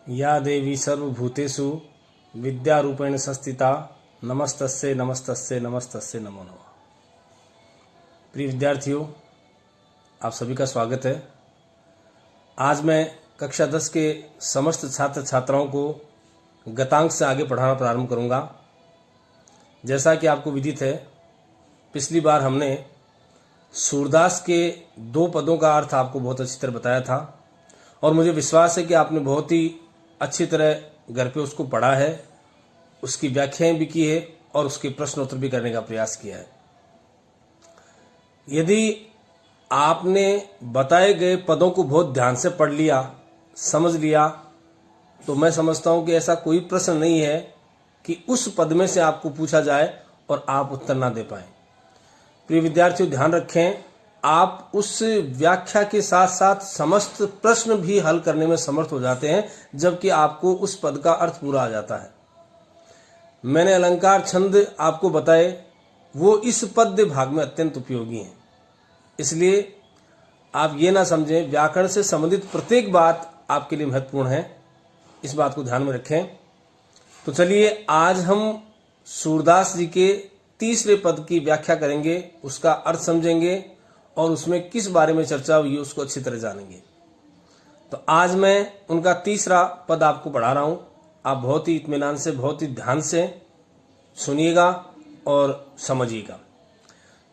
या देवी सर्वभूतेषु विद्यारूपेण संस्थिता नमस्तस्यै नमस्तस्यै नमस्तस्यै नमो नमः। प्रिय विद्यार्थियों, आप सभी का स्वागत है। आज मैं कक्षा 10 के समस्त छात्र छात्राओं को गतांक से आगे पढ़ाना प्रारंभ करूंगा। जैसा कि आपको विदित है, पिछली बार हमने सूरदास के 2 पदों का अर्थ आपको बहुत अच्छी तरह बताया था और मुझे विश्वास है कि आपने बहुत ही अच्छी तरह घर पे उसको पढ़ा है, उसकी व्याख्याएं भी की है और उसके प्रश्न उत्तर भी करने का प्रयास किया है। यदि आपने बताए गए पदों को बहुत ध्यान से पढ़ लिया, समझ लिया, तो मैं समझता हूं कि ऐसा कोई प्रश्न नहीं है कि उस पद में से आपको पूछा जाए और आप उत्तर ना दे पाए। प्रिय विद्यार्थियों, ध्यान रखें, आप उस व्याख्या के साथ साथ समस्त प्रश्न भी हल करने में समर्थ हो जाते हैं जबकि आपको उस पद का अर्थ पूरा आ जाता है। मैंने अलंकार छंद आपको बताए, वो इस पद्य भाग में अत्यंत उपयोगी हैं। इसलिए आप ये ना समझें, व्याकरण से संबंधित प्रत्येक बात आपके लिए महत्वपूर्ण है, इस बात को ध्यान में रखें। तो चलिए, आज हम सूरदास जी के तीसरे पद की व्याख्या करेंगे, उसका अर्थ समझेंगे और उसमें किस बारे में चर्चा हुई उसको अच्छी तरह जानेंगे। तो आज मैं उनका तीसरा पद आपको पढ़ा रहा हूं। आप बहुत ही इत्मीनान से, बहुत ही ध्यान से सुनिएगा और समझिएगा।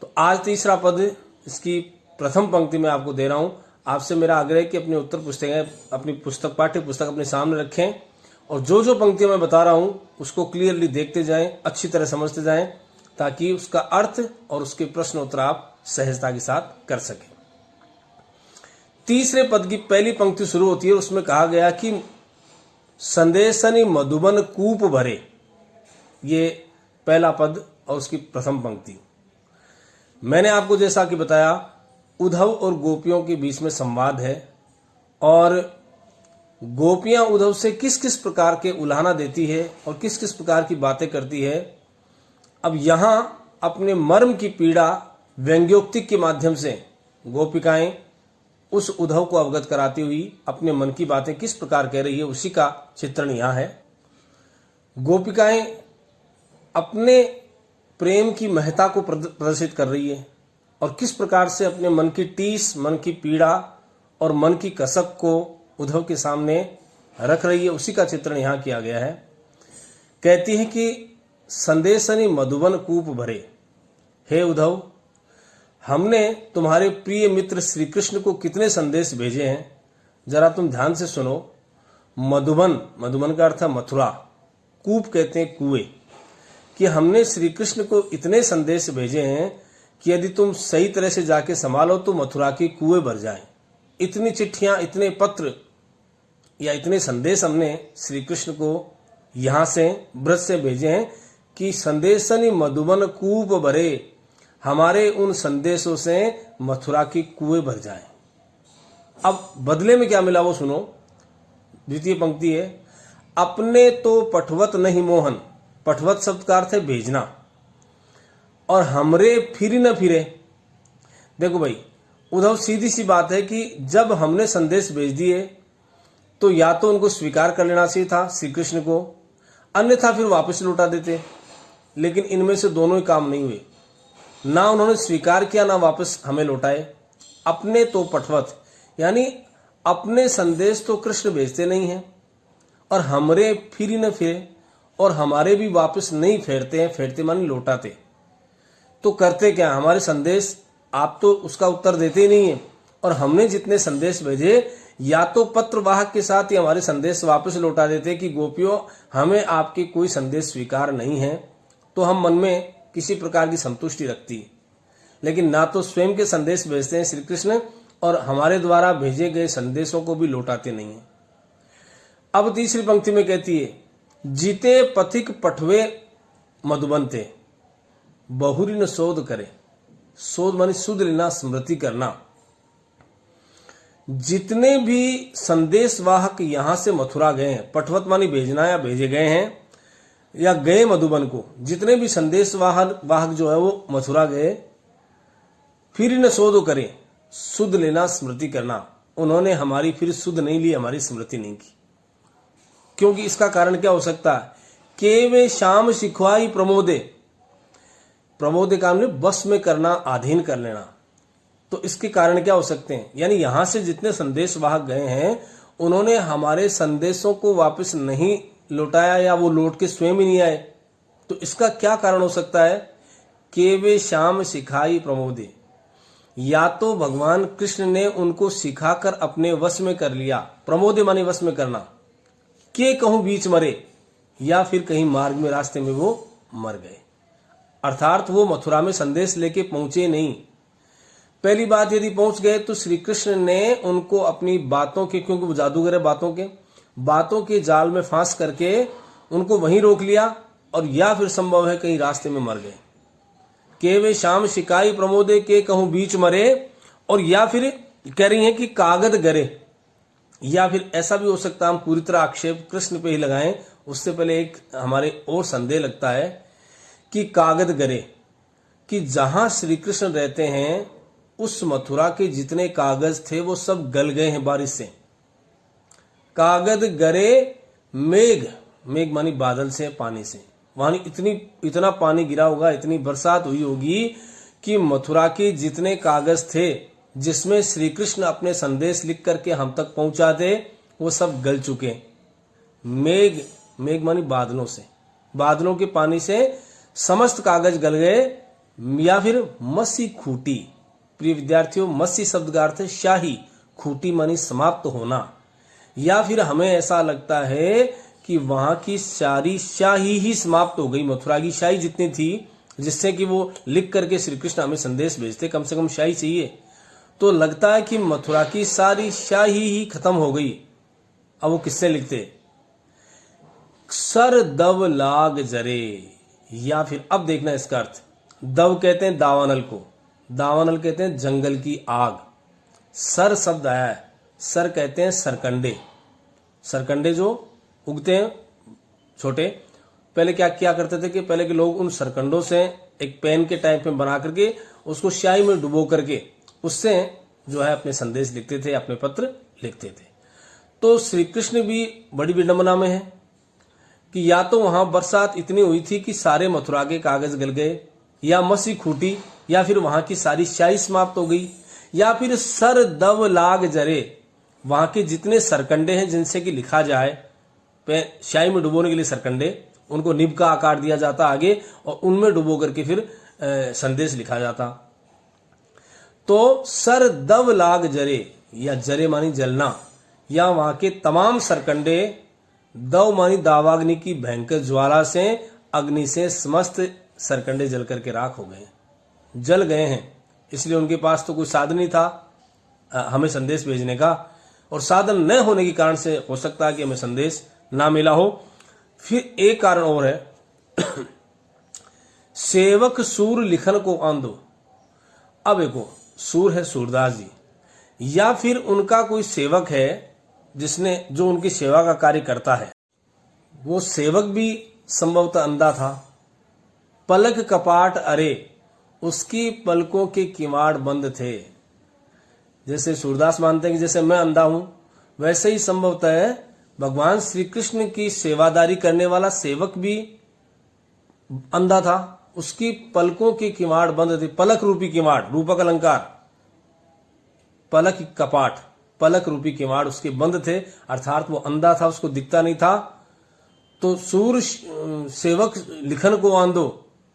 तो आज तीसरा पद, इसकी प्रथम पंक्ति में आपको दे रहा हूं। आपसे मेरा आग्रह है कि अपनी उत्तर पुस्तिकाएं, अपनी पुस्तक, पाठ्य पुस्तक अपने सामने रखें और जो जो पंक्तियां मैं बता रहा हूं उसको क्लियरली देखते जाएं, अच्छी तरह समझते जाएं, ताकि उसका अर्थ और उसके प्रश्न उत्तर आप सहजता के साथ कर सकें। तीसरे पद की पहली पंक्ति शुरू होती है, उसमें कहा गया कि संदेशनि मधुबन कूप भरे। ये पहला पद और उसकी प्रथम पंक्ति। मैंने आपको जैसा कि बताया, उद्धव और गोपियों के बीच में संवाद है और गोपियां उद्धव से किस किस प्रकार के उलाहना देती है और किस किस प्रकार की बातें करती है। अब यहां अपने मर्म की पीड़ा व्यंग्योक्ति के माध्यम से गोपिकाएं उस उद्धव को अवगत कराती हुई अपने मन की बातें किस प्रकार कह रही है, उसी का चित्रण यहां है। गोपिकाएं अपने प्रेम की महत्ता को प्रदर्शित कर रही है और किस प्रकार से अपने मन की टीस, मन की पीड़ा और मन की कसक को उद्धव के सामने रख रही है, उसी का चित्रण यहां किया गया है। कहती है कि संदेशनि मधुबन कूप भरे। हे उद्धव, हमने तुम्हारे प्रिय मित्र श्री कृष्ण को कितने संदेश भेजे हैं, जरा तुम ध्यान से सुनो। मधुबन, मधुबन का अर्थ है मथुरा, कूप कहते हैं कुएं, कि हमने श्री कृष्ण को इतने संदेश भेजे हैं कि यदि तुम सही तरह से जाके संभालो तो मथुरा के कुएं भर जाएं। इतनी चिट्ठियां, इतने पत्र या इतने संदेश हमने श्री कृष्ण को यहां से, ब्रज से भेजे हैं कि संदेशनि मधुबन कूप भरे, हमारे उन संदेशों से मथुरा की कुएं भर जाएं। अब बदले में क्या मिला वो सुनो। द्वितीय पंक्ति है, अपने तो पठवत नहीं मोहन। पठवत शब्द का अर्थ है भेजना, और हमरे फिर न फिरे। देखो भाई, उद्धव, सीधी सी बात है कि जब हमने संदेश भेज दिए तो या तो उनको स्वीकार कर लेना चाहिए था श्री कृष्ण को, अन्यथा फिर वापस लौटा देते। लेकिन इनमें से दोनों ही काम नहीं हुए, ना उन्होंने स्वीकार किया ना वापस हमें लौटाए। अपने तो पठवत, यानी अपने संदेश तो कृष्ण भेजते नहीं हैं और हमरे फिर ही न फिरे, और हमारे भी वापस नहीं फेरते हैं। फेरते माने लौटाते। तो करते क्या, हमारे संदेश आप तो उसका उत्तर देते ही नहीं है, और हमने जितने संदेश भेजे या तो पत्रवाहक के साथ ही हमारे संदेश वापस लौटा देते कि गोपियों, हमें आपके कोई संदेश स्वीकार नहीं है। तो हम मन में किसी प्रकार की संतुष्टि रखती, लेकिन ना तो स्वयं के संदेश भेजते हैं श्री कृष्ण और हमारे द्वारा भेजे गए संदेशों को भी लौटाते नहीं है। अब तीसरी पंक्ति में कहती है, जीते पथिक पठवे मधुबनते, बहुरी न शोध करे। शोध मानी सुध लेना, स्मृति करना। जितने भी संदेशवाहक यहां से मथुरा गए हैं, पठवत मानी भेजना या भेजे गए हैं या गए मधुबन को, जितने भी संदेशवाहक जो है वो मथुरा गए, फिर न शोध करें, सुध लेना, स्मृति करना। उन्होंने हमारी फिर सुध नहीं ली, हमारी स्मृति नहीं की। क्योंकि इसका कारण क्या हो सकता है? के वे श्याम सिखवाई प्रमोदे, प्रमोदे काम ने बस में करना, अधीन कर लेना। तो इसके कारण क्या हो सकते हैं? यानी यहां से जितने संदेश वाहक गए हैं उन्होंने हमारे संदेशों को वापस नहीं लौटाया, या वो लौट के स्वयं ही नहीं आए। तो इसका क्या कारण हो सकता है? के वे श्याम सिखाई प्रमोदे, या तो भगवान कृष्ण ने उनको सिखाकर अपने वश में कर लिया, प्रमोदे माने वश में करना, के कहूं बीच मरे, या फिर कहीं मार्ग में रास्ते में वो मर गए, अर्थात वो मथुरा में संदेश लेके पहुंचे नहीं। पहली बात, यदि पहुंच गए तो श्री कृष्ण ने उनको अपनी बातों के, क्योंकि वो जादूगर है, बातों के जाल में फांस करके उनको वहीं रोक लिया, और या फिर संभव है कहीं रास्ते में मर गए। के वे श्याम शिकाई प्रमोदे, के कहूं बीच मरे, और या फिर कह रही हैं कि कागद गरे, या फिर ऐसा भी हो सकता है, हम पूरी तरह आक्षेप कृष्ण पे ही लगाएं। उससे पहले एक हमारे और संदेह लगता है कि कागद गरे, कि जहां श्री कृष्ण रहते हैं उस मथुरा के जितने कागज थे वो सब गल गए हैं बारिश से। कागद गरे मेघ, मेघ मानी बादल से, पानी से, वहां इतना पानी गिरा होगा, इतनी बरसात हुई होगी कि मथुरा के जितने कागज थे जिसमें श्री कृष्ण अपने संदेश लिख करके हम तक पहुंचाते, वो सब गल चुके। मेघ, मेघ मानी बादलों से, बादलों के पानी से समस्त कागज गल गए। या फिर मसी खूटी, प्रिय विद्यार्थियों, मसी शब्द का अर्थ है शाही, खूटी मानी समाप्त होना। या फिर हमें ऐसा लगता है कि वहां की सारी शाही ही समाप्त हो गई, मथुरा की शाही जितनी थी जिससे कि वो लिख करके श्री कृष्ण हमें संदेश भेजते, कम से कम शाही चाहिए। तो लगता है कि मथुरा की सारी शाही ही खत्म हो गई। अब वो किससे लिखते? सर दव लाग जरे, या फिर अब देखना इसका अर्थ, दव कहते हैं दावानल को, दावानल कहते हैं जंगल की आग। सर शब्द आया है, सर कहते हैं सरकंडे, सरकंडे जो उगते हैं छोटे। पहले क्या किया करते थे कि पहले के लोग उन सरकंडों से एक पेन के टाइप में बना करके उसको स्याही में डुबो करके उससे जो है अपने संदेश लिखते थे, अपने पत्र लिखते थे। तो श्री कृष्ण भी बड़ी विडंबना में है कि या तो वहां बरसात इतनी हुई थी कि सारे मथुरा के कागज गल गए, या मसी खूटी, या फिर वहां की सारी स्याही समाप्त हो गई, या फिर सर दव लाग जरे, वहां के जितने सरकंडे हैं जिनसे कि लिखा जाए, स्याही में डुबोने के लिए सरकंडे, उनको निब का आकार दिया जाता आगे और उनमें डुबो करके फिर संदेश लिखा जाता। तो सर दव लाग जरे, या जरे मानी जलना, या वहां के तमाम सरकंडे, दव मानी दावाग्नि की भयंकर ज्वाला से, अग्नि से समस्त सरकंडे जल करके राख हो गए, जल गए हैं। इसलिए उनके पास तो कोई साधन नहीं था हमें संदेश भेजने का, और साधन न होने के कारण से हो सकता है कि हमें संदेश ना मिला हो। फिर एक कारण और है, सेवक सूर लिखन को आंदो। अब देखो, सूर है सूरदास जी, या फिर उनका कोई सेवक है जिसने, जो उनकी सेवा का कार्य करता है, वो सेवक भी संभवतः अंधा था। पलक कपाट अरे, उसकी पलकों के किवाड़ बंद थे। जैसे सूरदास मानते हैं कि जैसे मैं अंधा हूं, वैसे ही संभवतः है भगवान श्री कृष्ण की सेवादारी करने वाला सेवक भी अंधा था, उसकी पलकों के किवाड़ बंद थे। पलक रूपी किवाड़, रूपक अलंकार, पलक कपाट, पलक रूपी किवाड़ उसके बंद थे, अर्थात वो अंधा था, उसको दिखता नहीं था। तो सूर सेवक लिखन को आंदो,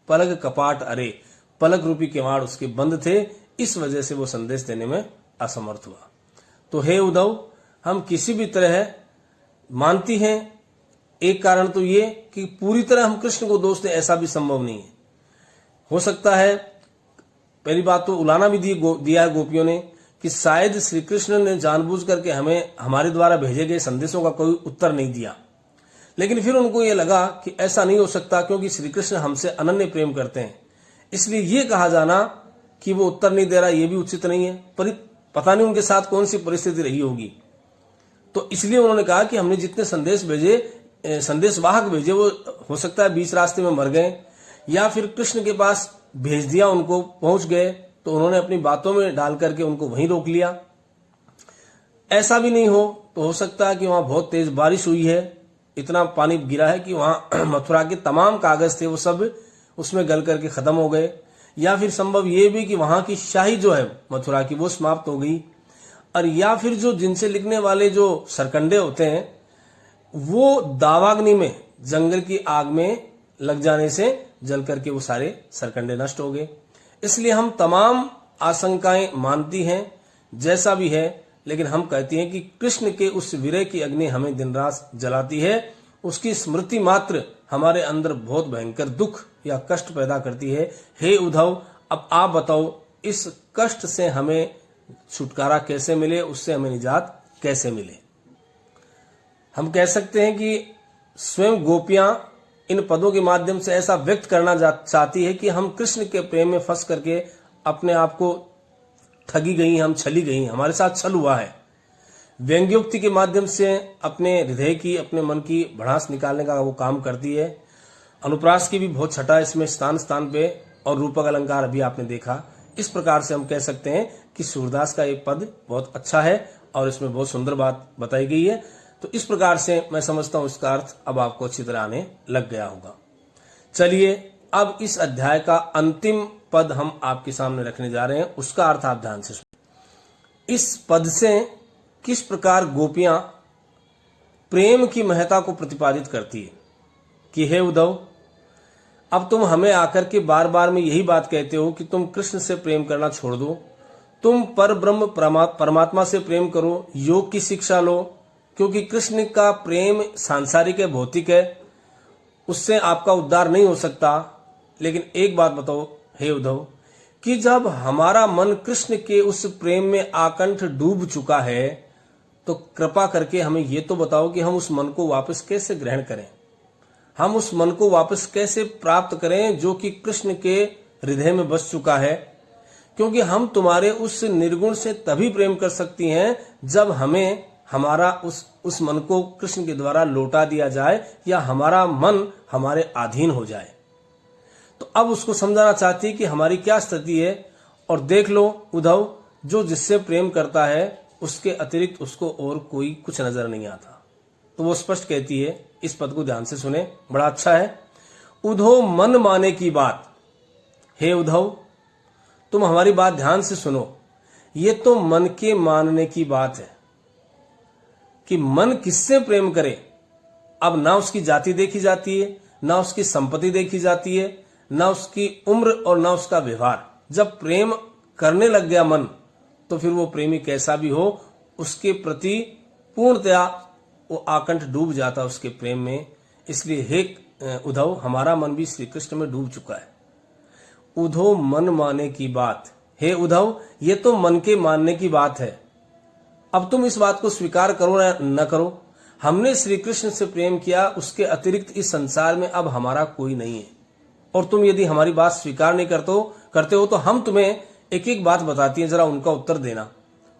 पलक कपाट अरे, पलक रूपी किवाड़ उसके बंद थे, इस वजह से वो संदेश देने में असमर्थ हुआ। तो हे उद्धव, हम किसी भी तरह मानती हैं, एक कारण तो ये कि पूरी तरह हम कृष्ण को दोष दें ऐसा भी संभव नहीं है। हो सकता है, पहली बात तो उलाना भी दिया है गोपियों ने कि शायद श्री कृष्ण ने जानबूझ करके हमें हमारे द्वारा भेजे गए संदेशों का कोई उत्तर नहीं दिया, लेकिन फिर उनको ये लगा कि ऐसा नहीं हो सकता क्योंकि श्री कृष्ण हमसे अनन्य प्रेम करते हैं, इसलिए ये कहा जाना कि वो उत्तर नहीं दे रहा ये भी उचित नहीं है। पर पता नहीं उनके साथ कौन सी परिस्थिति रही होगी, तो इसलिए उन्होंने कहा कि हमने जितने संदेश भेजे, संदेश वाहक भेजे, वो हो सकता है बीच रास्ते में मर गए, या फिर कृष्ण के पास भेज दिया, उनको पहुंच गए तो उन्होंने अपनी बातों में डाल करके उनको वहीं रोक लिया। ऐसा भी नहीं हो तो हो सकता है कि वहां बहुत तेज बारिश हुई है, इतना पानी गिरा है कि वहां मथुरा के तमाम कागज थे वो सब उसमें गल करके खत्म हो गए, या फिर संभव ये भी कि वहां की शाही जो है मथुरा की वो समाप्त हो गई, और या फिर जो जिनसे लिखने वाले जो सरकंडे होते हैं वो दावाग्नि में, जंगल की आग में लग जाने से जल करके वो सारे सरकंडे नष्ट हो गए। इसलिए हम तमाम आशंकाएं मानती हैं, जैसा भी है, लेकिन हम कहती हैं कि कृष्ण के उस विरह की अग्नि हमें दिन रात जलाती है, उसकी स्मृति मात्र हमारे अंदर बहुत भयंकर दुख या कष्ट पैदा करती है। हे उद्धव, अब आप बताओ इस कष्ट से हमें छुटकारा कैसे मिले, उससे हमें निजात कैसे मिले। हम कह सकते हैं कि स्वयं गोपियां इन पदों के माध्यम से ऐसा व्यक्त करना चाहती है कि हम कृष्ण के प्रेम में फंस करके अपने आप को ठगी गई, हम छली गई, हमारे साथ छल हुआ है। व्यंग्योक्ति के माध्यम से अपने हृदय की, अपने मन की भड़ास निकालने का वो काम करती है। अनुप्रास की भी बहुत छटा इसमें स्थान स्थान पे, और रूपक अलंकार अभी आपने देखा। इस प्रकार से हम कह सकते हैं कि सूरदास का ये पद बहुत अच्छा है और इसमें बहुत सुंदर बात बताई गई है। तो इस प्रकार से मैं समझता हूं इसका अर्थ अब आपको अच्छी तरह आने लग गया होगा। चलिए अब इस अध्याय का अंतिम पद हम आपके सामने रखने जा रहे हैं, उसका अर्थ आप ध्यान से सुनिए। इस पद से किस प्रकार गोपियां प्रेम की महत्ता को प्रतिपादित करती है कि हे उद्धव, अब तुम हमें आकर के बार बार में यही बात कहते हो कि तुम कृष्ण से प्रेम करना छोड़ दो, तुम पर ब्रह्म परमात्मा से प्रेम करो, योग की शिक्षा लो, क्योंकि कृष्ण का प्रेम सांसारिक है, भौतिक है, उससे आपका उद्धार नहीं हो सकता। लेकिन एक बात बताओ हे उद्धव, कि जब हमारा मन कृष्ण के उस प्रेम में आकंठ डूब चुका है, तो कृपा करके हमें ये तो बताओ कि हम उस मन को वापस कैसे ग्रहण करें, हम उस मन को वापस कैसे प्राप्त करें जो कि कृष्ण के हृदय में बस चुका है। क्योंकि हम तुम्हारे उस निर्गुण से तभी प्रेम कर सकती हैं जब हमें हमारा उस मन को कृष्ण के द्वारा लौटा दिया जाए, या हमारा मन हमारे अधीन हो जाए। तो अब उसको समझाना चाहती है कि हमारी क्या स्थिति है। और देख लो उद्धव, जो जिससे प्रेम करता है उसके अतिरिक्त उसको और कोई कुछ नजर नहीं आता। तो वो स्पष्ट कहती है, इस पद को ध्यान से सुने, बड़ा अच्छा है। उद्धव मन माने की बात, हे उद्धव तुम हमारी बात ध्यान से सुनो, ये तो मन के मानने की बात है कि मन किससे प्रेम करे। अब ना उसकी जाति देखी जाती है, ना उसकी संपत्ति देखी जाती है, ना उसकी उम्र और ना उसका व्यवहार। जब प्रेम करने लग गया मन, तो फिर वो प्रेमी कैसा भी हो, उसके प्रति पूर्णतया वो आकंठ डूब जाता उसके प्रेम में। इसलिए हे उद्धव, हमारा मन भी श्री कृष्ण में डूब चुका है। उद्धव मन माने की बात, हे उद्धव ये तो मन के मानने की बात है। अब तुम इस बात को स्वीकार करो या न करो, हमने श्री कृष्ण से प्रेम किया, उसके अतिरिक्त इस संसार में अब हमारा कोई नहीं है। और तुम यदि हमारी बात स्वीकार नहीं करते हो तो हम तुम्हें एक एक बात बताती हैं, जरा उनका उत्तर देना।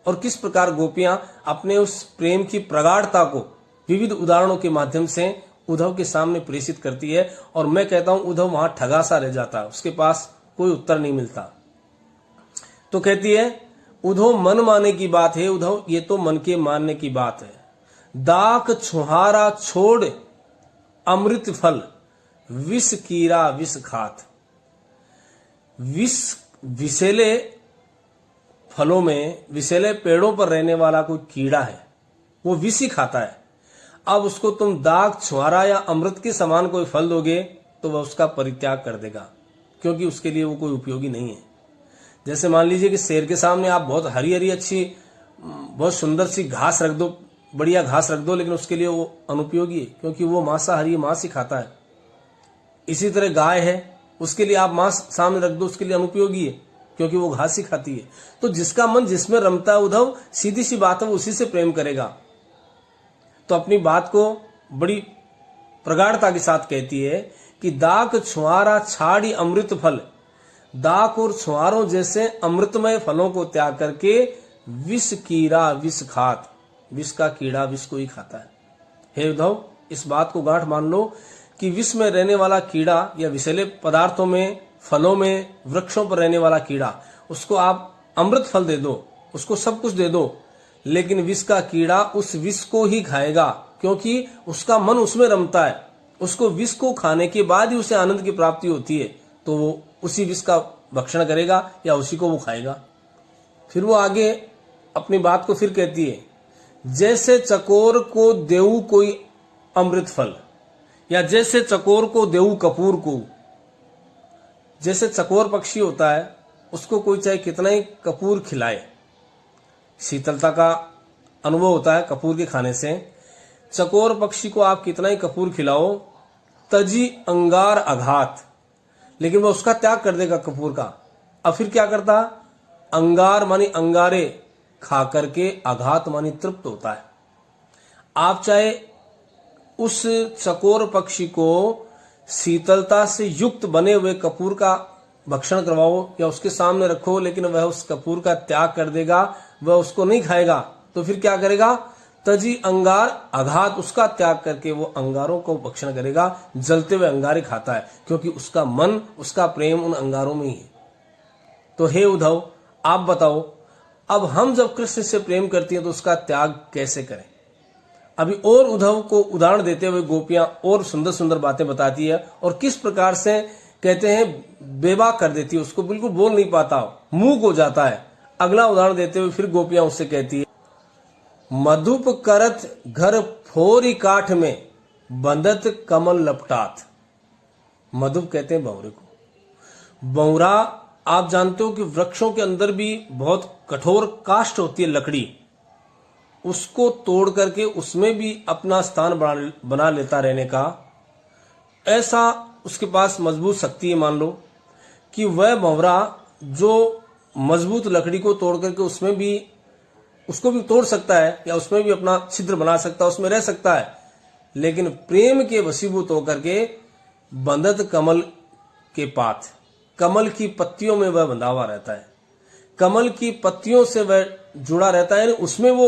और किस प्रकार गोपियां अपने उस प्रेम की प्रगाढ़ता को विविध उदाहरणों के माध्यम से उद्धव के सामने प्रेषित करती है। और मैं कहता हूं उद्धव वहां ठगा सा रह जाता है, उसके पास कोई उत्तर नहीं मिलता। तो कहती है उद्धव मन माने की बात है, उद्धव ये तो मन के मानने की बात है। दाक छुहारा छोड़ अमृत फल, विष कीड़ा विष खात। विषैले फलों में, विषैले पेड़ों पर रहने वाला कोई कीड़ा है, वो विष ही खाता है। अब उसको तुम दाग छुहारा या अमृत के समान कोई फल दोगे तो वह उसका परित्याग कर देगा, क्योंकि उसके लिए वो कोई उपयोगी नहीं है। जैसे मान लीजिए कि शेर के सामने आप बहुत हरी हरी अच्छी बहुत सुंदर सी घास रख दो, बढ़िया घास रख दो, लेकिन उसके लिए वो अनुपयोगी है, क्योंकि वो मांसाहारी मांस ही खाता है। इसी तरह गाय है, उसके लिए आप मांस सामने रख दो, उसके लिए अनुपयोगी है, क्योंकि वो घास ही खाती है। तो जिसका मन जिसमें रमता है उद्धव, सीधी सी बात है, वो उसी से प्रेम करेगा। तो अपनी बात को बड़ी प्रगाढ़ता के साथ कहती है कि दाक छुआरा छाड़ी अमृत फल, दाक और छुआरों जैसे अमृतमय फलों को त्याग करके विष कीड़ा विष खात, विष का कीड़ा विष को ही खाता है। हे उद्धव, इस बात को गांठ मान लो कि विष में रहने वाला कीड़ा या विषैले पदार्थों में, फलों में, वृक्षों पर रहने वाला कीड़ा, उसको आप अमृत फल दे दो, उसको सब कुछ दे दो, लेकिन विष का कीड़ा उस विष को ही खाएगा, क्योंकि उसका मन उसमें रमता है। उसको विष को खाने के बाद ही उसे आनंद की प्राप्ति होती है, तो वो उसी विष का भक्षण करेगा या उसी को वो खाएगा। फिर वो आगे अपनी बात को फिर कहती है, जैसे चकोर को देऊ कोई अमृत फल, या जैसे चकोर को देऊ कपूर को। जैसे चकोर पक्षी होता है, उसको कोई चाहे कितना ही कपूर खिलाए, शीतलता का अनुभव होता है कपूर के खाने से। चकोर पक्षी को आप कितना ही कपूर खिलाओ, तजी अंगार आघात, लेकिन वह उसका त्याग कर देगा कपूर का। अब फिर क्या करता? अंगार मानी अंगारे खा करके आघात मानी तृप्त होता है। आप चाहे उस चकोर पक्षी को शीतलता से युक्त बने हुए कपूर का भक्षण करवाओ या उसके सामने रखो, लेकिन वह उस कपूर का त्याग कर देगा, वह उसको नहीं खाएगा। तो फिर क्या करेगा? तजी अंगार आघात, उसका त्याग करके वो अंगारों को भक्षण करेगा, जलते हुए अंगारे खाता है, क्योंकि उसका मन, उसका प्रेम उन अंगारों में ही है। तो हे उद्धव, आप बताओ, अब हम जब कृष्ण से प्रेम करती हैं तो उसका त्याग कैसे करें? अभी और उद्धव को उदाहरण देते हुए गोपियां और सुंदर सुंदर बातें बताती है, और किस प्रकार से कहते हैं बेबाक कर देती है, उसको बिल्कुल बोल नहीं पाता, मूक हो जाता है। अगला उदाहरण देते हुए फिर गोपियां उससे कहती है, मधुप करत घर फोरी काठ में बंदत कमल लपटात। मधुप कहते हैं भंवरे को। भंवरा आप जानते हो कि वृक्षों के अंदर भी बहुत कठोर काष्ठ होती है, लकड़ी, उसको तोड़ करके उसमें भी अपना स्थान बना लेता रहने का। ऐसा उसके पास मजबूत शक्ति है। मान लो कि वह भंवरा जो मजबूत लकड़ी को तोड़ करके उसमें भी, उसको भी तोड़ सकता है या उसमें भी अपना छिद्र बना सकता है, उसमें रह सकता है, लेकिन प्रेम के वशीभूत होकर के बंधत कमल के पात, कमल की पत्तियों में वह बंधा हुआ रहता है, कमल की पत्तियों से वह जुड़ा रहता है, उसमें वो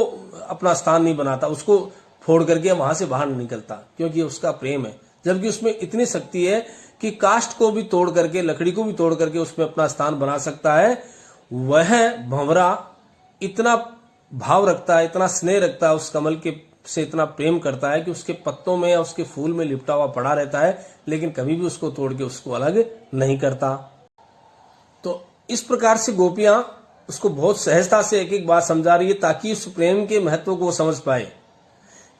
अपना स्थान नहीं बनाता, उसको फोड़ करके वहां से बाहर नहीं निकलता, क्योंकि उसका प्रेम है। जबकि उसमें इतनी शक्ति है कि काष्ठ को भी तोड़ करके, लकड़ी को भी तोड़ करके उसमें अपना स्थान बना सकता है। वह भंवरा इतना भाव रखता है, इतना स्नेह रखता है, उस कमल के से इतना प्रेम करता है कि उसके पत्तों में या उसके फूल में लिपटा हुआ पड़ा रहता है, लेकिन कभी भी उसको तोड़ के उसको अलग नहीं करता। तो इस प्रकार से गोपियां उसको बहुत सहजता से एक एक बात समझा रही है, ताकि उस प्रेम के महत्व को समझ पाए।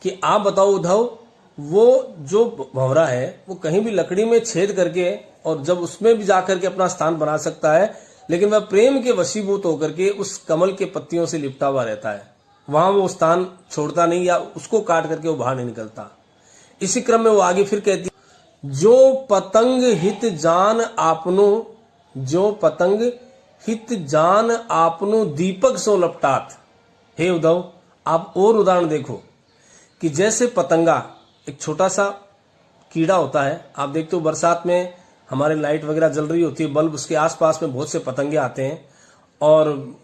कि आप बताओ उद्धव, वो जो भंवरा है वो कहीं भी लकड़ी में छेद करके और जब उसमें भी जाकर के अपना स्थान बना सकता है, लेकिन वह प्रेम के वशीभूत होकर के उस कमल के पत्तियों से लिपटा हुआ रहता है, वहां वो स्थान छोड़ता नहीं या उसको काट करके वो बाहर नहीं निकलता। इसी क्रम में वो आगे फिर कहती, जो पतंग हित जान आपनो, जो पतंग हित जान आपनो दीपक सो लपटात। हे उद्धव, आप और उदाहरण देखो कि जैसे पतंगा, एक छोटा सा कीड़ा होता है, आप देखते हो बरसात में हमारे लाइट वगैरह जल रही होती है, बल्ब, उसके आसपास में बहुत से पतंगे आते हैं और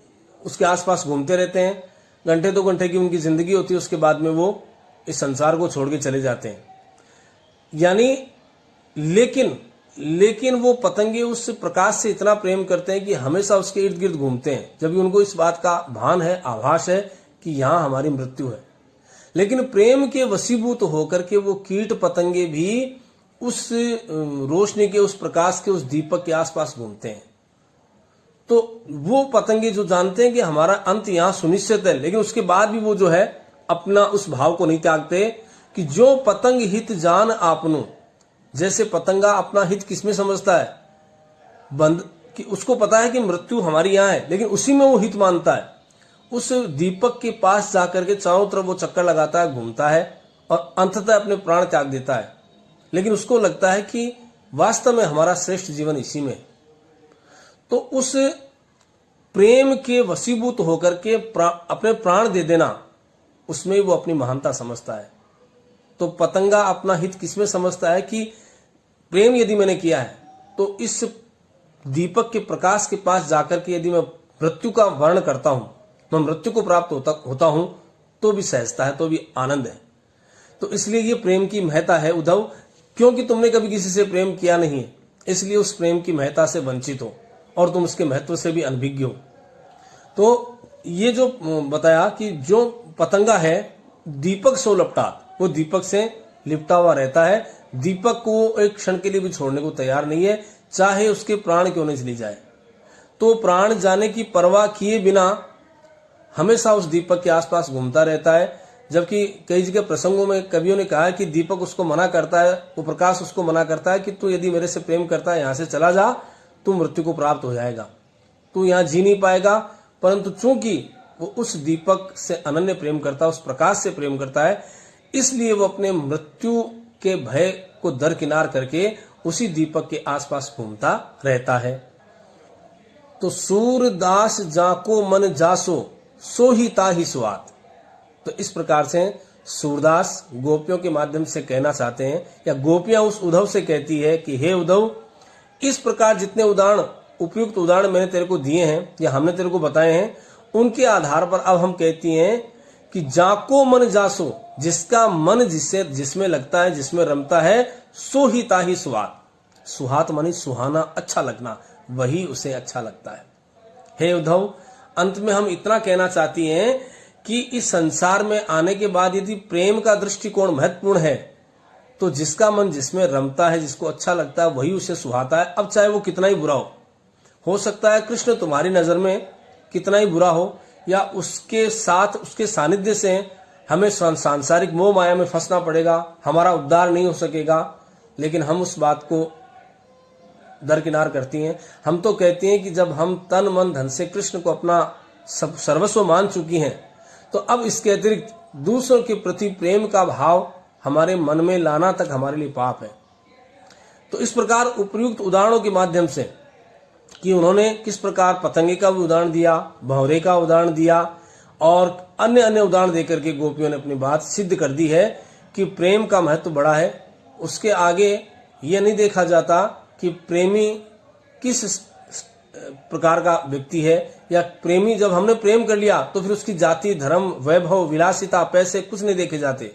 उसके आसपास घूमते रहते हैं, घंटे 2 घंटे की उनकी जिंदगी होती है, उसके बाद में वो इस संसार को छोड़ के चले जाते हैं। यानी लेकिन वो पतंगे उस प्रकाश से इतना प्रेम करते हैं कि हमेशा उसके इर्द गिर्द घूमते हैं, जबकि उनको इस बात का भान है, आभास है कि यहां हमारी मृत्यु है। लेकिन प्रेम के वशीभूत होकर के वो कीट पतंगे भी उस रोशनी के, उस प्रकाश के, उस दीपक के आसपास घूमते हैं। तो वो पतंगे जो जानते हैं कि हमारा अंत यहां सुनिश्चित है, लेकिन उसके बाद भी वो जो है अपना उस भाव को नहीं त्यागते कि जो पतंग हित जान आपनो। जैसे पतंगा अपना हित किसमें समझता है? बंद, कि उसको पता है कि मृत्यु हमारी यहां है, लेकिन उसी में वो हित मानता है। उस दीपक के पास जाकर के चारों तरफ वो चक्कर लगाता है, घूमता है और अंततः अपने प्राण त्याग देता है। लेकिन उसको लगता है कि वास्तव में हमारा श्रेष्ठ जीवन इसी में। तो उस प्रेम के वशीभूत होकर के अपने प्राण दे देना, उसमें वो अपनी महानता समझता है। तो पतंगा अपना हित किसमें समझता है कि प्रेम यदि मैंने किया है तो इस दीपक के प्रकाश के पास जाकर के यदि मैं मृत्यु का वर्ण करता हूं, मैं मृत्यु को प्राप्त होता हूं, तो भी सहजता है, तो भी आनंद है। तो इसलिए ये प्रेम की महत्ता है उद्धव, क्योंकि तुमने कभी किसी से प्रेम किया नहीं है, इसलिए उस प्रेम की महत्ता से वंचित हो और तुम उसके महत्व से भी अनभिज्ञ हो। तो ये जो बताया कि जो पतंगा है दीपक सो लपटात, वो दीपक से लिपटा हुआ रहता है। दीपक को एक क्षण के लिए भी छोड़ने को तैयार नहीं है, चाहे उसके प्राण क्यों नहीं चली जाए। तो प्राण जाने की परवाह किए बिना हमेशा उस दीपक के आसपास घूमता रहता है। जबकि कई जगह प्रसंगों में कवियों ने कहा है कि दीपक उसको मना करता है, वो प्रकाश उसको मना करता है कि तू यदि मेरे से प्रेम करता है, यहां से चला जा, तू मृत्यु को प्राप्त हो जाएगा, तू यहां जी नहीं पाएगा। परंतु चूंकि वो उस दीपक से अनन्य प्रेम करता है, उस प्रकाश से प्रेम करता है, इसलिए वो अपने मृत्यु के भय को दरकिनार करके उसी दीपक के आसपास घूमता रहता है। तो सूरदास जाको मन जासो सो ही ताहि स्वाद। तो इस प्रकार से सूरदास गोपियों के माध्यम से कहना चाहते हैं, या गोपियां उस उद्धव से कहती है कि हे उद्धव, इस प्रकार जितने उदाहरण, उपयुक्त उदाहरण मैंने तेरे को दिए हैं या हमने तेरे को बताए हैं, उनके आधार पर अब हम कहती हैं कि जाको मन जासो, जिसका मन जिसमें लगता है, जिसमें रमता है, सो ही ताहि स्वाद। सुहात मानी सुहाना, अच्छा लगना, वही उसे अच्छा लगता है। हे उद्धव, अंत में हम इतना कहना चाहती हैं कि इस संसार में आने के बाद यदि प्रेम का दृष्टिकोण महत्वपूर्ण है, तो जिसका मन जिसमें रमता है, जिसको अच्छा लगता है, वही उसे सुहाता है। अब चाहे वो कितना ही बुरा हो सकता है कृष्ण तुम्हारी नजर में कितना ही बुरा हो, या उसके साथ, उसके सानिध्य से हमें सांसारिक मोह माया में फंसना पड़ेगा, हमारा उद्धार नहीं हो सकेगा, लेकिन हम उस बात को दरकिनार करती हैं। हम तो कहती हैं कि जब हम तन मन धन से कृष्ण को अपना सर्वस्व मान चुकी हैं, तो अब इसके अतिरिक्त दूसरों के प्रति प्रेम का भाव हमारे मन में लाना तक हमारे लिए पाप है। तो इस प्रकार उपयुक्त उदाहरणों के माध्यम से, कि उन्होंने किस प्रकार पतंगे का भी उदाहरण दिया, भंवरे का उदाहरण दिया, और अन्य अन्य उदाहरण देकर के गोपियों ने अपनी बात सिद्ध कर दी है कि प्रेम का महत्व बड़ा है। उसके आगे यह नहीं देखा जाता कि प्रेमी किस प्रकार का व्यक्ति है, या प्रेमी, जब हमने प्रेम कर लिया तो फिर उसकी जाति, धर्म, वैभव, विलासिता, पैसे कुछ नहीं देखे जाते।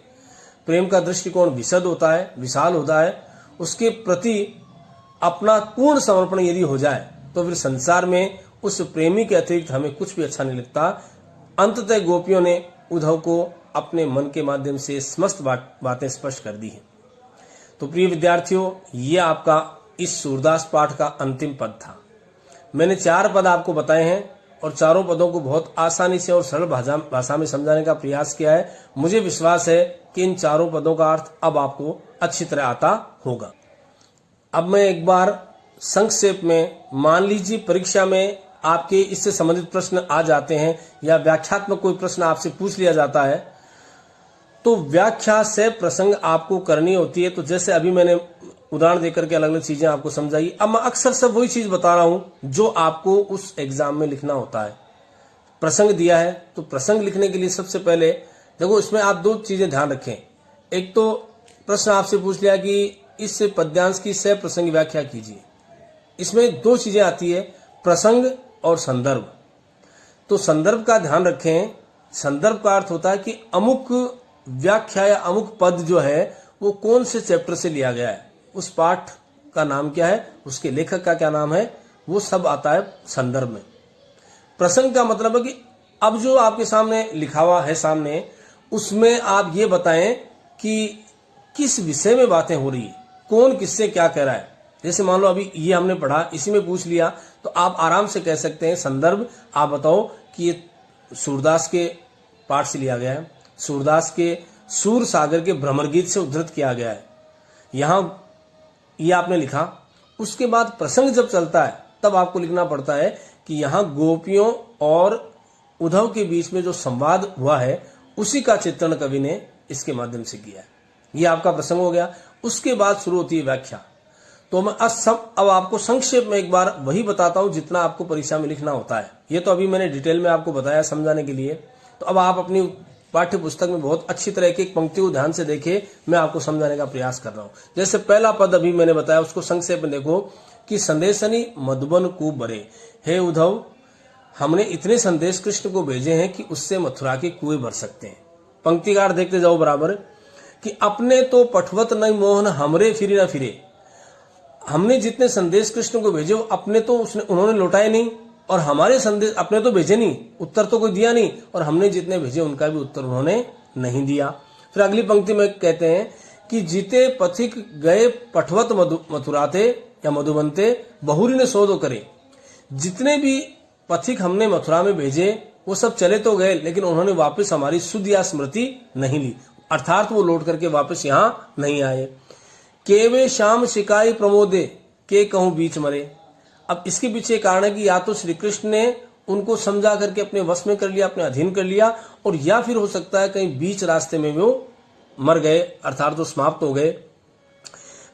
प्रेम का दृष्टिकोण विशद होता है, विशाल होता है। उसके प्रति अपना पूर्ण समर्पण यदि हो जाए तो फिर संसार में उस प्रेमी के अतिरिक्त हमें कुछ भी अच्छा नहीं लगता। अंततः गोपियों ने उद्धव को अपने मन के माध्यम से समस्त बातें स्पष्ट कर दी हैं। तो प्रिय विद्यार्थियों, ये आपका इस सूरदास पाठ का अंतिम पद था। मैंने 4 पद आपको बताए हैं और चारों पदों को बहुत आसानी से और सरल भाषा में समझाने का प्रयास किया है। मुझे विश्वास है कि इन चारों पदों का अर्थ अब आपको अच्छी तरह आता होगा। अब मैं एक बार संक्षेप में, मान लीजिए परीक्षा में आपके इससे संबंधित प्रश्न आ जाते हैं, या व्याख्यात्मक कोई प्रश्न आपसे पूछ लिया जाता है, तो व्याख्या से प्रसंग आपको करनी होती है। तो जैसे अभी मैंने उदाहरण देकर के अलग अलग चीजें आपको समझाई, अब मैं अक्सर सब वही चीज बता रहा हूं जो आपको उस एग्जाम में लिखना होता है। प्रसंग दिया है, तो प्रसंग लिखने के लिए सबसे पहले देखो, इसमें आप 2 चीजें ध्यान रखें। एक तो प्रश्न आपसे पूछ लिया कि इस पद्यांश की सह प्रसंग व्याख्या कीजिए। इसमें 2 चीजें आती है, प्रसंग और संदर्भ। तो संदर्भ का ध्यान रखें। संदर्भ का अर्थ होता है कि अमुक व्याख्या या अमुक पद जो है वो कौन से चैप्टर से लिया गया है, उस पाठ का नाम क्या है, उसके लेखक का क्या नाम है, वो सब आता है संदर्भ में। प्रसंग का मतलब है कि अब जो आपके सामने लिखा हुआ है सामने, उसमें आप ये बताएं कि किस विषय में बातें हो रही है, कौन किससे क्या कह रहा है। जैसे मान लो अभी ये हमने पढ़ा, इसी में पूछ लिया, तो आप आराम से कह सकते हैं संदर्भ आप बताओ कि ये सूरदास के पाठ से लिया गया है, सूरदास के सूर सागर के भ्रमर गीत से उद्धृत किया गया है, यहां ये आपने लिखा। उसके बाद प्रसंग जब चलता है तब आपको लिखना पड़ता है कि यहां गोपियों और उद्धव के बीच में जो संवाद हुआ है उसी का चित्रण कवि ने इसके माध्यम से किया है। ये आपका प्रसंग हो गया। उसके बाद शुरू होती है व्याख्या। तो मैं अब आपको संक्षेप में एक बार वही बताता हूं जितना आपको परीक्षा में लिखना होता है। ये तो अभी मैंने डिटेल में आपको बताया समझाने के लिए। तो अब आप अपनी पाठ्य पुस्तक में बहुत अच्छी तरह की एक पंक्ति को ध्यान से देखें, मैं आपको समझाने का प्रयास कर रहा हूं। जैसे पहला पद अभी मैंने बताया, उसको संक्षेप में देखो कि संदेशनी मधुबन कूप भरे। हे उद्धव, हमने इतने संदेश कृष्ण को भेजे हैं कि उससे मथुरा के कुएं भर सकते हैं। पंक्तिकार देखते जाओ बराबर कि अपने तो पठवत नहीं मोहन हमरे फिरे न फिरे। हमने जितने संदेश कृष्ण को भेजे अपने तो उन्होंने लौटाए नहीं, और हमारे संदेश अपने तो भेजे नहीं, उत्तर तो कोई दिया नहीं, और हमने जितने भेजे उनका भी उत्तर उन्होंने नहीं दिया। फिर अगली पंक्ति में कहते हैं कि जीते पथिक गए पठवत मथुरा थे या मधुबन थे, बहुरी ने सौदो करे। जितने भी पथिक हमने मथुरा में भेजे वो सब चले तो गए, लेकिन उन्होंने वापस हमारी सुध या स्मृति नहीं ली, अर्थात वो लौट करके वापस यहाँ नहीं आए। केवे श्याम शिकाई प्रमोदे के कहूं बीच मरे। अब इसके पीछे कारण है कि या तो श्री कृष्ण ने उनको समझा करके अपने वश में कर लिया, अपने अधीन कर लिया, और या फिर हो सकता है कहीं बीच रास्ते में वो मर गए, अर्थात तो समाप्त हो गए।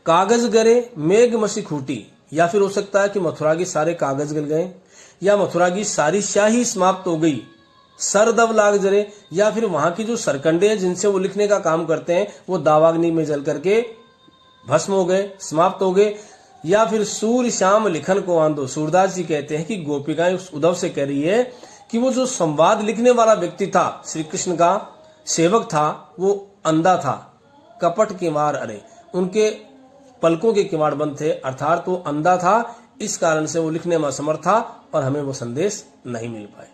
कागज गरे मेघ मसी खूटी, या फिर हो सकता है कि मथुरा के सारे कागज गल गए, या मथुरा की सारी स्याही समाप्त हो गई। सरदब लाग जरे, या फिर वहां की जो सरकंडे हैं जिनसे वो लिखने का काम करते हैं वो दावाग्नि में जल करके भस्म हो गए, समाप्त हो गए। या फिर सूर्य श्याम लिखन को आंदो। सूरदास जी कहते हैं कि गोपिकाएं उस उद्धव से कह रही है कि वो जो संवाद लिखने वाला व्यक्ति था, श्री कृष्ण का सेवक था, वो अंधा था, कपट किवाड़ अरे, उनके पलकों के किवाड़ बंद थे, अर्थात वो अंधा था, इस कारण से वो लिखने में असमर्थ था और हमें वो संदेश नहीं मिल पाए।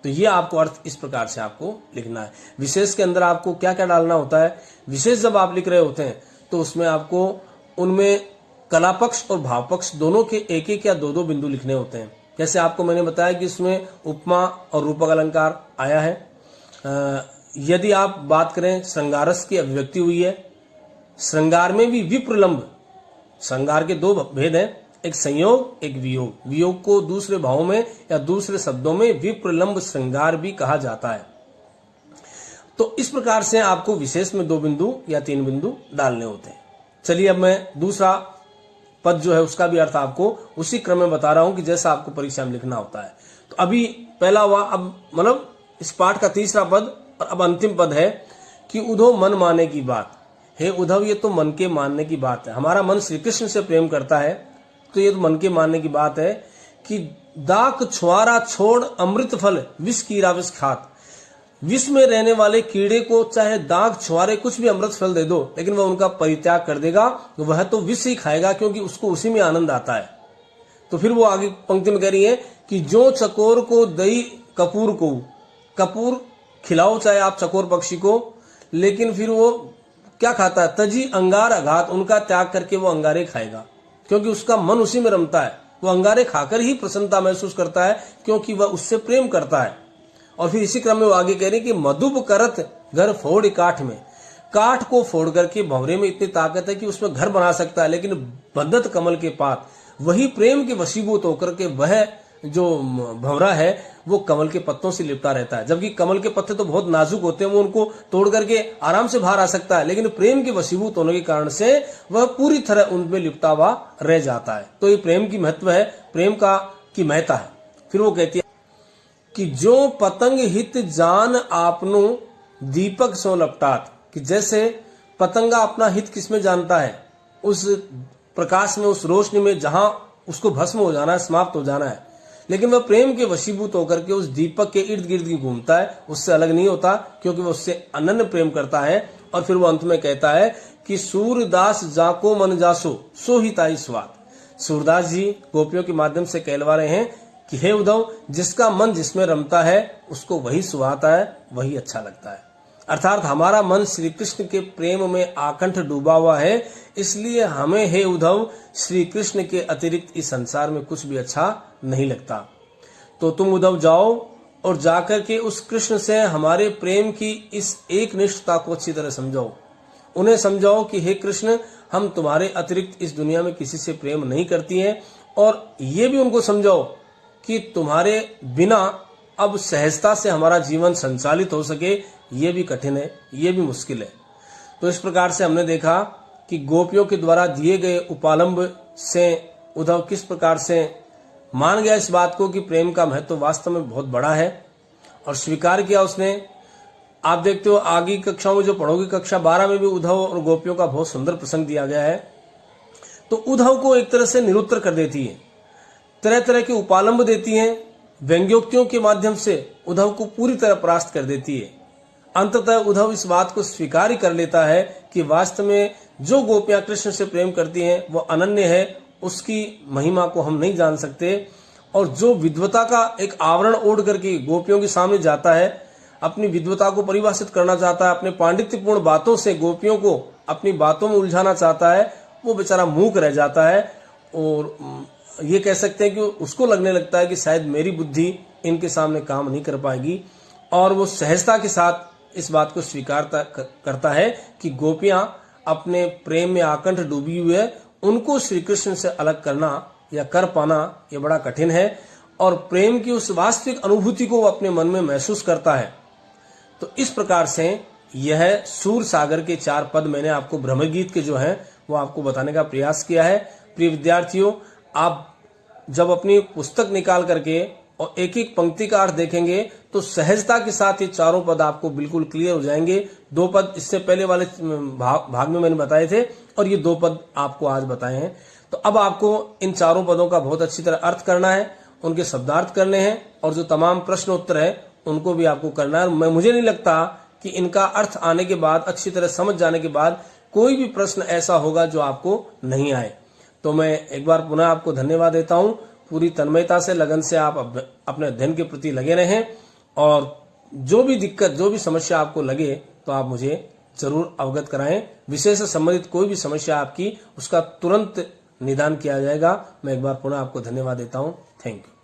तो ये आपको अर्थ इस प्रकार से आपको लिखना है। विशेष के अंदर आपको क्या क्या डालना होता है, विशेष जब आप लिख रहे होते हैं तो उसमें आपको उनमें कला पक्ष और भाव पक्ष दोनों के एक एक या दो दो बिंदु लिखने होते हैं। जैसे आपको मैंने बताया कि इसमें उपमा और रूपक अलंकार आया है। यदि आप बात करें श्रृंगारस की अभिव्यक्ति हुई है, श्रृंगार में भी विप्रलंब, श्रृंगार के दो भेद हैं, एक संयोग एक वियोग। वियोग को दूसरे भावों में या दूसरे शब्दों में विप्रलंब श्रृंगार भी कहा जाता है। तो इस प्रकार से आपको विशेष में 2 बिंदु या 3 बिंदु डालने होते हैं। चलिए अब मैं दूसरा पद जो है उसका भी अर्थ आपको उसी क्रम में बता रहा हूं कि जैसा आपको परीक्षा में लिखना होता है। तो अभी पहला हुआ, अब मतलब इस पाठ का तीसरा पद और अब अंतिम पद है कि उद्धव मन माने की बात। हे उद्धव, ये तो मन के मानने की बात है। हमारा मन श्री कृष्ण से प्रेम करता है तो ये तो मन के मानने की बात है कि दाक छुआरा छोड़ अमृत फल विष कीड़ा विष खात। विष में रहने वाले कीड़े को चाहे दाग छुआरे कुछ भी अमृत फल दे दो, लेकिन वह उनका परित्याग कर देगा, वह तो विष ही खाएगा क्योंकि उसको उसी में आनंद आता है। तो फिर वो आगे पंक्ति में कह रही है कि जो चकोर को दई कपूर को, कपूर खिलाओ चाहे आप चकोर पक्षी को, लेकिन फिर वो क्या खाता है, तजी अंगार अघात, उनका त्याग करके वो अंगारे खाएगा क्योंकि उसका मन उसी में रमता है। वो अंगारे खाकर ही प्रसन्नता महसूस करता है क्योंकि वह उससे प्रेम करता है। और फिर इसी क्रम में वो आगे कह रहे हैं कि मधुब करत घर फोड़ काठ में, काठ को फोड़ करके भंवरे में इतनी ताकत है कि उसमें घर बना सकता है, लेकिन बंधत कमल के पात, वही प्रेम के वशीभूत होकर के वह जो भंवरा है वो कमल के पत्तों से लिपटा रहता है। जबकि कमल के पत्ते तो बहुत नाजुक होते हैं, वो उनको तोड़ करके आराम से बाहर आ सकता है, लेकिन प्रेम के वशीभूत होने के कारण से वह पूरी तरह उनमें लिपटा हुआ रह जाता है। तो ये प्रेम की महत्व है, प्रेम का की महत्ता है। फिर वो कहती है कि जो पतंग हित जान आपनो दीपक सो लपटात, कि जैसे पतंगा अपना हित किसमें जानता है, उस प्रकाश में, उस रोशनी में जहां उसको भस्म हो जाना है, समाप्त हो जाना है, लेकिन वह प्रेम के वशीभूत होकर के उस दीपक के इर्द गिर्द ही घूमता है, उससे अलग नहीं होता क्योंकि वह उससे अनन्य प्रेम करता है। और फिर वो अंत में कहता है कि सूरदास जाको मन जासो सो ही ताई स्वाद। सूरदास जी गोपियों के माध्यम से कहलवा रहे हैं कि हे उद्धव, जिसका मन जिसमें रमता है उसको वही सुहाता है, वही अच्छा लगता है। अर्थात हमारा मन श्री कृष्ण के प्रेम में आकंठ डूबा हुआ है, इसलिए हमें हे उद्धव श्री कृष्ण के अतिरिक्त इस संसार में कुछ भी अच्छा नहीं लगता। तो तुम उद्धव जाओ और जाकर के उस कृष्ण से हमारे प्रेम की इस एक निष्ठता को अच्छी तरह समझाओ। उन्हें समझाओ कि हे कृष्ण, हम तुम्हारे अतिरिक्त इस दुनिया में किसी से प्रेम नहीं करती हैं, और ये भी उनको समझाओ कि तुम्हारे बिना अब सहजता से हमारा जीवन संचालित हो सके, ये भी कठिन है, ये भी मुश्किल है। तो इस प्रकार से हमने देखा कि गोपियों के द्वारा दिए गए उपालंब से उद्धव किस प्रकार से मान गया इस बात को कि प्रेम का महत्व वास्तव में बहुत बड़ा है और स्वीकार किया उसने। आप देखते हो आगे कक्षाओं में जो पढ़ोगे, कक्षा 12 में भी उद्धव और गोपियों का बहुत सुंदर प्रसंग दिया गया है। तो उद्धव को एक तरह से निरुत्तर कर देती है, तरह तरह के उपालंब देती हैं, व्यंग्योक्तियों के माध्यम से उद्धव को पूरी तरह परास्त कर देती है। अंततः उद्धव इस बात को स्वीकार ही कर लेता है कि वास्तव में जो गोपियां कृष्ण से प्रेम करती हैं वो अनन्य है, उसकी महिमा को हम नहीं जान सकते। और जो विद्वता का एक आवरण ओढ़ करके गोपियों के सामने जाता है, अपनी विद्वता को परिभाषित करना चाहता है, अपने पांडित्यपूर्ण बातों से गोपियों को अपनी बातों में उलझाना चाहता है, वो बेचारा मूक रह जाता है और ये कह सकते हैं कि उसको लगने लगता है कि शायद मेरी बुद्धि इनके सामने काम नहीं कर पाएगी, और वो सहजता के साथ इस बात को स्वीकार करता है कि गोपियां अपने प्रेम में आकंठ डूबी हुई है, उनको श्री कृष्ण से अलग करना या कर पाना ये बड़ा कठिन है, और प्रेम की उस वास्तविक अनुभूति को वो अपने मन में महसूस करता है। तो इस प्रकार से यह सूर सागर के 4 पद मैंने आपको भ्रमर गीत के जो हैं वो आपको बताने का प्रयास किया है। प्रिय विद्यार्थियों, आप जब अपनी पुस्तक निकाल करके और एक एक पंक्ति का अर्थ देखेंगे तो सहजता के साथ ये 4 पद आपको बिल्कुल क्लियर हो जाएंगे। 2 पद इससे पहले वाले भाग में मैंने बताए थे और ये 2 पद आपको आज बताए हैं। तो अब आपको इन 4 पदों का बहुत अच्छी तरह अर्थ करना है, उनके शब्दार्थ करने हैं, और जो तमाम प्रश्न उत्तर है उनको भी आपको करना है। मुझे नहीं लगता कि इनका अर्थ आने के बाद, अच्छी तरह समझ जाने के बाद कोई भी प्रश्न ऐसा होगा जो आपको नहीं आए। तो मैं एक बार पुनः आपको धन्यवाद देता हूं। पूरी तन्मयता से, लगन से आप अपने अध्ययन के प्रति लगे रहें, और जो भी दिक्कत, जो भी समस्या आपको लगे तो आप मुझे जरूर अवगत कराएं। विषय से संबंधित कोई भी समस्या आपकी, उसका तुरंत निदान किया जाएगा। मैं एक बार पुनः आपको धन्यवाद देता हूं। Thank you.